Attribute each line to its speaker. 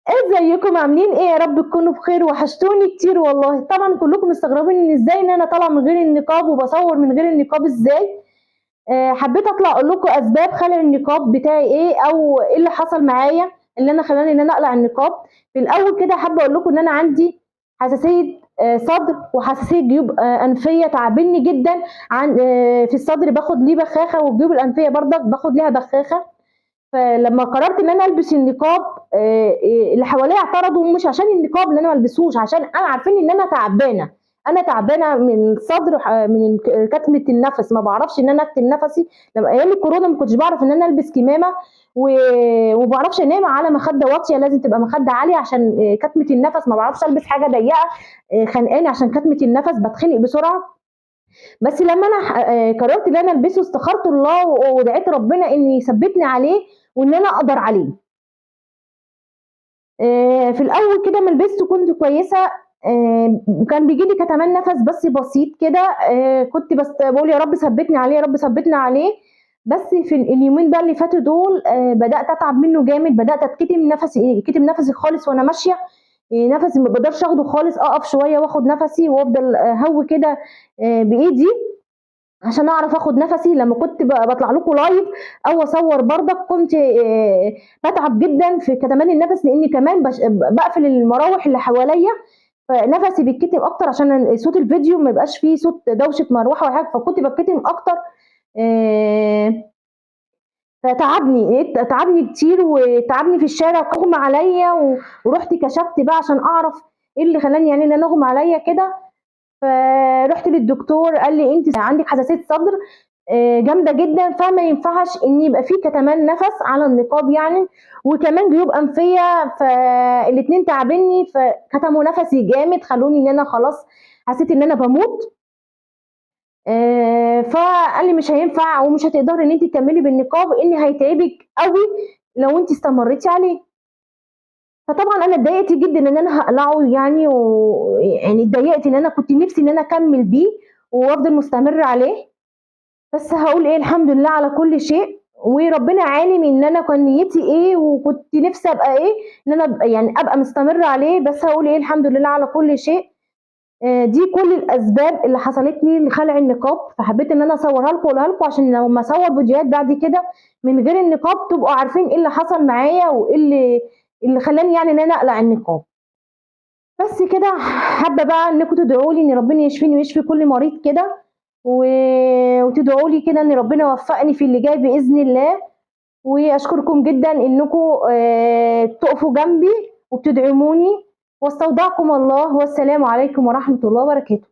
Speaker 1: ازيكم عاملين ايه؟ يا رب تكونوا بخير، وحشتوني كتير والله. طبعا كلكم مستغربين ان ازاي ان انا طالعه من غير النقاب وبصور من غير النقاب ازاي. حبيت اطلع اقول لكم اسباب خلع النقاب بتاعي ايه، او ايه اللي حصل معايا اللي انا خلاني ان انا اقلع النقاب. في الاول كده حابه اقول لكم ان انا عندي حساسيه صدر وحساسيه جيوب انفيه، تعبني جدا. عن في الصدر باخد ليه بخاخه، والجيوب الانفيه برضك باخد ليها بخاخه. فلما قررت ان انا البس النقاب، اللي حواليا اعترضوا، مش عشان النقاب اللي انا ما البسوش، عشان انا عارفين ان انا تعبانه. انا تعبانه من الصدر، من كتمه النفس، ما بعرفش ان انا اكتم نفسي. لما ايام الكورونا ما كنتش بعرف ان انا البس كمامه، وما بعرفش انام على مخده واطيه، لازم تبقى مخده عاليه عشان كتمه النفس. ما بعرفش البس حاجه ضيقه خانقاني عشان كتمه النفس، بتخنق بسرعه. بس لما انا قررت ان انا البسه، استخرت الله ودعيت ربنا ان يثبتني عليه وان انا اقدر عليه. في الاول كده ما لبسته كنت كويسه. كان بيجي لي كتمان نفس بس بسيط كده. كنت بس بقول يا رب ثبتني عليه، يا رب ثبتني عليه. بس في اليومين بقى اللي فاتوا دول بدات اتعب منه جامد، بدات كتم نفسي خالص وانا ماشيه. نفسي ما بقدرش اخده خالص، اقف شويه واخد نفسي وافضل هو كده بايدي عشان اعرف اخد نفسي. لما كنت بطلع لكم لايف او اصور برضك كنت بتعب جدا في كتمان النفس، لاني كمان بقفل المراوح اللي حواليا، فنفسي بيتكتم اكتر عشان صوت الفيديو ما يبقاش فيه صوت دوشه مروحه ولا حاجه، فكنت بتكتم اكتر. تعبني كتير، وتعبني في الشارع واغمى عليا. ورحت كشفت بقى عشان اعرف ايه اللي خلاني يعني ان انا اغمى عليا كده. فرحت للدكتور، قال لي انت عندك حساسيه صدر جامده جدا، فما ينفعش ان يبقى في كتمان نفس على النقاب يعني، وكمان جيوب انفيه، فالاتنين تعبني، فكتموا نفسي جامد، خلوني ان انا خلاص حسيت ان انا بموت. فقال لي مش هينفع ومش هتقدري ان انت تكملي بالنقاب، ان هيتعبك قوي لو انت استمريتي عليه. فطبعا انا اتضايقت جدا ان انا هقلعه يعني، ويعني اتضايقت ان انا كنت نفسي ان انا اكمل بيه وافضل مستمر عليه. بس هقول ايه، الحمد لله على كل شيء، وربنا عالم ان انا كان نيتي ايه وكنت نفسي ابقى ايه، ان انا يعني ابقى مستمره عليه. بس هقول ايه، الحمد لله على كل شيء. دي كل الاسباب اللي حصلت لي لخلع النقاب، فحبيت ان انا اصورها لكم واقولها لكم، عشان لما اصور فيديوهات بعد كده من غير النقاب تبقوا عارفين ايه اللي حصل معايا، وايه اللي خلاني يعني ان انا اقلع النقاب. بس كده، حابه بقى انكم تدعوا لي ان ربنا يشفيني ويشفي كل مريض كده، وتدعوا لي كده ان ربنا يوفقني في اللي جاي باذن الله. واشكركم جدا انكم تقفوا جنبي وبتدعموني، واستودعكم الله، والسلام عليكم ورحمه الله وبركاته.